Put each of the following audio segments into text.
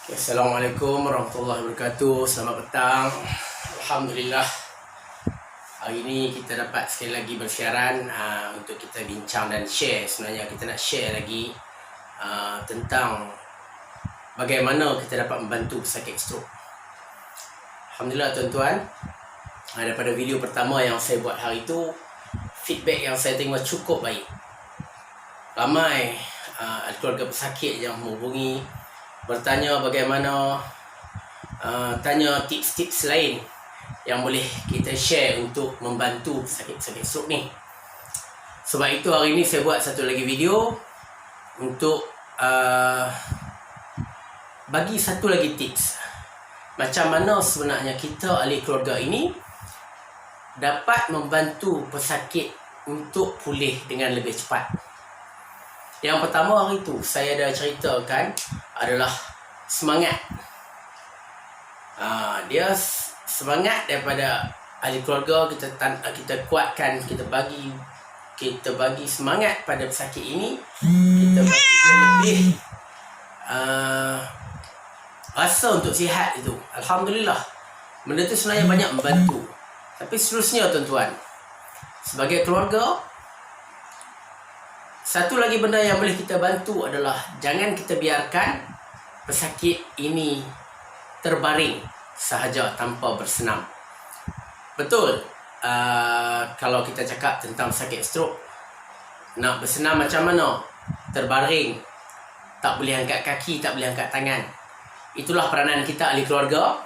Okay, Assalamualaikum warahmatullahi wabarakatuh. Selamat petang. Alhamdulillah, hari ini kita dapat sekali lagi bersiaran untuk kita bincang dan share. Sebenarnya kita nak share lagi tentang bagaimana kita dapat membantu pesakit stroke. Alhamdulillah tuan-tuan, daripada video pertama yang saya buat hari itu, feedback yang saya terima cukup baik. Ramai keluarga pesakit yang menghubungi, bertanya bagaimana, tanya tips-tips lain yang boleh kita share untuk membantu pesakit-pesakit stroke ni. Sebab itu hari ini saya buat satu lagi video untuk bagi satu lagi tips macam mana sebenarnya kita ahli keluarga ini dapat membantu pesakit untuk pulih dengan lebih cepat. Yang pertama hari itu saya dah ceritakan adalah semangat. Dia semangat daripada ahli keluarga, kita kuatkan, kita bagi semangat pada pesakit ini, kita bagi dia lebih rasa untuk sihat itu. Alhamdulillah, benda tu sebenarnya banyak membantu. Tapi seterusnya tuan-tuan, sebagai keluarga, satu lagi benda yang boleh kita bantu adalah jangan kita biarkan pesakit ini terbaring sahaja tanpa bersenam. Betul, kalau kita cakap tentang pesakit stroke, nak bersenam macam mana? Terbaring, tak boleh angkat kaki, tak boleh angkat tangan. Itulah peranan kita ahli keluarga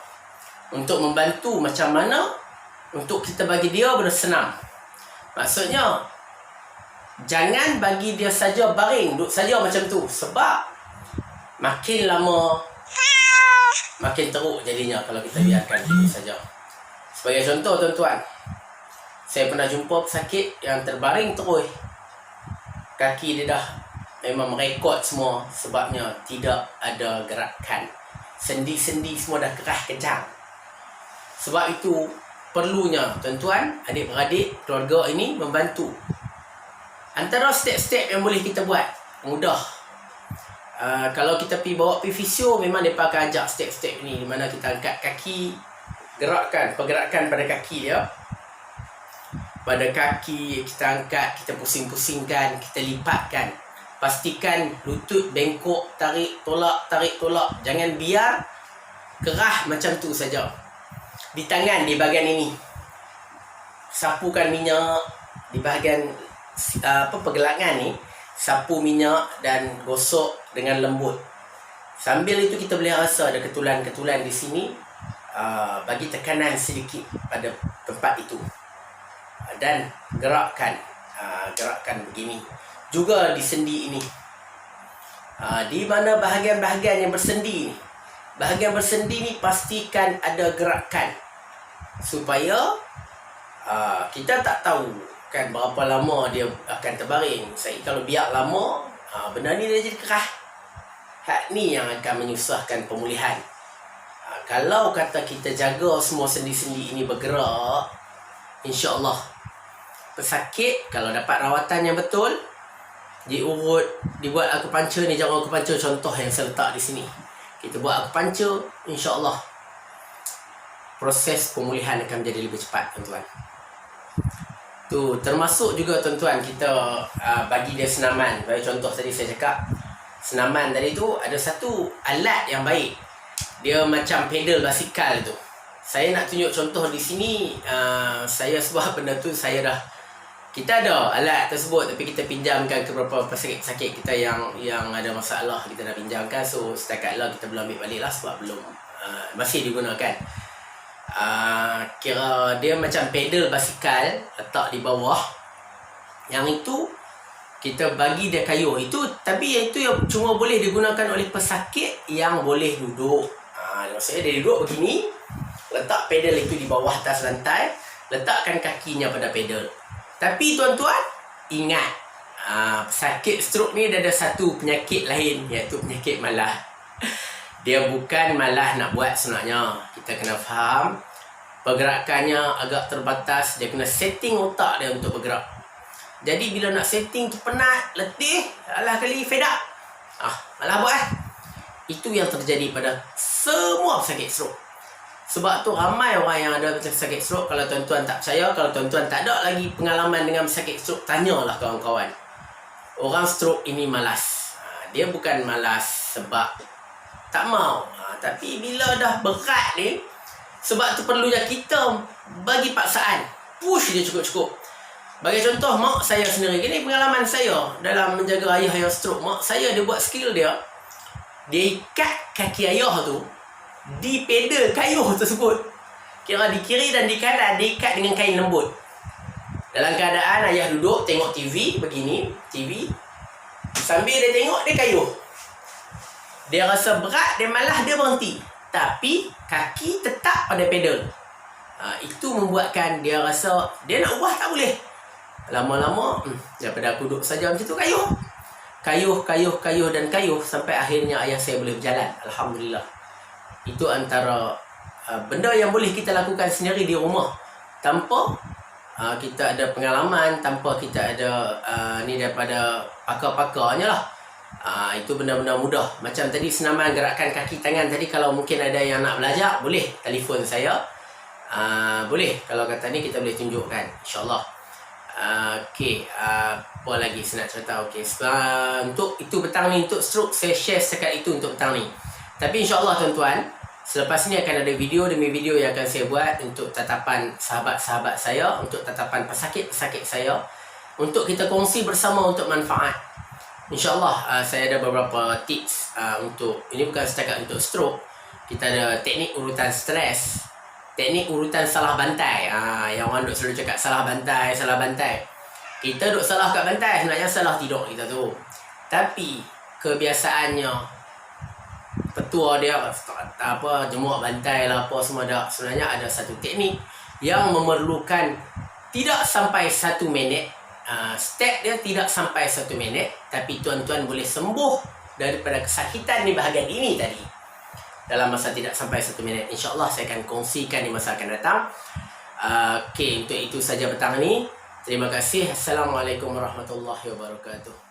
untuk membantu macam mana untuk kita bagi dia bersenam. Maksudnya, jangan bagi dia saja baring, duduk saja macam tu. Sebab makin lama makin teruk jadinya kalau kita biarkan duduk saja. Sebagai contoh tuan-tuan, saya pernah jumpa pesakit yang terbaring terus. Kaki dia dah memang merekod semua, sebabnya tidak ada gerakan. Sendi-sendi semua dah kerah kejang. Sebab itu perlunya tuan-tuan, adik-beradik, keluarga ini membantu. Antara step-step yang boleh kita buat mudah. Kalau kita bawa pergi fisio, memang mereka akan ajak step-step ni, di mana kita angkat kaki, pergerakan pada kaki dia. Pada kaki kita angkat, kita pusing-pusingkan, kita lipatkan. Pastikan lutut bengkok, tarik tolak. Jangan biar kerah macam tu saja. Di tangan, di bahagian ini, sapukan minyak di bahagian pergelangan ni, sapu minyak dan gosok dengan lembut. Sambil itu kita boleh rasa ada ketulan-ketulan di sini. Bagi tekanan sedikit pada tempat itu dan gerakkan begini. Juga di sendi ini, di mana bahagian-bahagian yang bersendi ni, bahagian bersendi ni pastikan ada gerakan, supaya kita tak tahu kan berapa lama dia akan terbaring. Kalau biar lama, benda ni dia jadi kerah. Hak ni yang akan menyusahkan pemulihan. Kalau kata kita jaga semua sendi-sendi ini bergerak, insya-Allah pesakit kalau dapat rawatan yang betul, diurut, dibuat akupuncture ni, jarum akupuncture contoh yang saya letak di sini. Kita buat akupuncture, insya-Allah proses pemulihan akan menjadi lebih cepat tuan-tuan. Tu termasuk juga tuan-tuan, kita bagi dia senaman. Bagi contoh tadi saya cakap, senaman tadi tu ada satu alat yang baik. Dia macam pedal basikal tu. Saya nak tunjuk contoh di sini. Saya sebab benda tu kita ada alat tersebut, tapi kita pinjamkan ke beberapa pesakit-pesakit kita yang ada masalah, kita dah pinjamkan. So setakat lah kita belum ambil balik lah, sebab belum masih digunakan. Kira dia macam pedal basikal, letak di bawah. Yang itu kita bagi dia kayu itu, tapi itu yang cuma boleh digunakan oleh pesakit yang boleh duduk. Maksudnya dia duduk begini, letak pedal itu di bawah atas lantai, letakkan kakinya pada pedal. Tapi tuan-tuan, ingat, pesakit stroke ni dia ada satu penyakit lain, iaitu penyakit malah. Dia bukan malah nak buat sebenarnya. Kita kena faham, pergerakannya agak terbatas. Dia kena setting otak dia untuk bergerak. Jadi bila nak setting tu penat, letih, alah kali fed up, malah buat. Itu yang terjadi pada semua pesakit stroke. Sebab tu ramai orang yang ada pesakit stroke. Kalau tuan-tuan tak percaya, kalau tuan-tuan tak ada lagi pengalaman dengan pesakit stroke, tanyalah kawan-kawan. Orang stroke ini malas. Dia bukan malas sebab tak mau, tapi bila dah berat ni, sebab tu perlunya kita bagi paksaan, push dia cukup-cukup. Bagi contoh, mak saya sendiri, ini pengalaman saya dalam menjaga ayah yang stroke. Mak saya, dia buat skill dia ikat kaki ayah tu di pedal kayu tersebut. Kira di kiri dan di kanan dia ikat dengan kain lembut. Dalam keadaan ayah duduk tengok TV begini, TV, sambil dia tengok, dia kayuh. Dia rasa berat, dia malah dia berhenti. Tapi kaki tetap pada pedal. Itu membuatkan dia rasa dia nak ubah tak boleh. Lama-lama daripada aku duduk saja macam tu, kayuh dan kayuh sampai akhirnya ayah saya boleh berjalan. Alhamdulillah. Itu antara benda yang boleh kita lakukan sendiri di rumah tanpa kita ada pengalaman, tanpa kita ada ni daripada pakar-pakarnya lah. Itu benda-benda mudah. Macam tadi senaman gerakan kaki tangan tadi, kalau mungkin ada yang nak belajar, boleh telefon saya. Boleh, kalau kata ni kita boleh tunjukkan, insyaAllah. Okey, apa lagi saya nak cerita? Okey, untuk itu petang ni, untuk stroke saya share setakat itu untuk petang ni. Tapi insyaAllah tuan-tuan, selepas ni akan ada video demi video yang akan saya buat untuk tatapan sahabat-sahabat saya, untuk tatapan pesakit-pesakit saya, untuk kita kongsi bersama untuk manfaat. InsyaAllah saya ada beberapa tips untuk, ini bukan setakat untuk stroke. Kita ada teknik urutan stres, teknik urutan salah bantai. Yang orang duk selalu cakap salah bantai. Kita duk salah kat bantai, sebenarnya salah tidur kita tu. Tapi kebiasaannya petua dia jemur bantai lah apa semua dah. Sebenarnya ada satu teknik yang memerlukan tidak sampai 1 minit. Step dia tidak sampai 1 minit, tapi tuan-tuan boleh sembuh daripada kesakitan di bahagian ini tadi dalam masa tidak sampai 1 minit. InsyaAllah saya akan kongsikan di masa akan datang. Okey, untuk itu saja petang ni. Terima kasih. Assalamualaikum warahmatullahi wabarakatuh.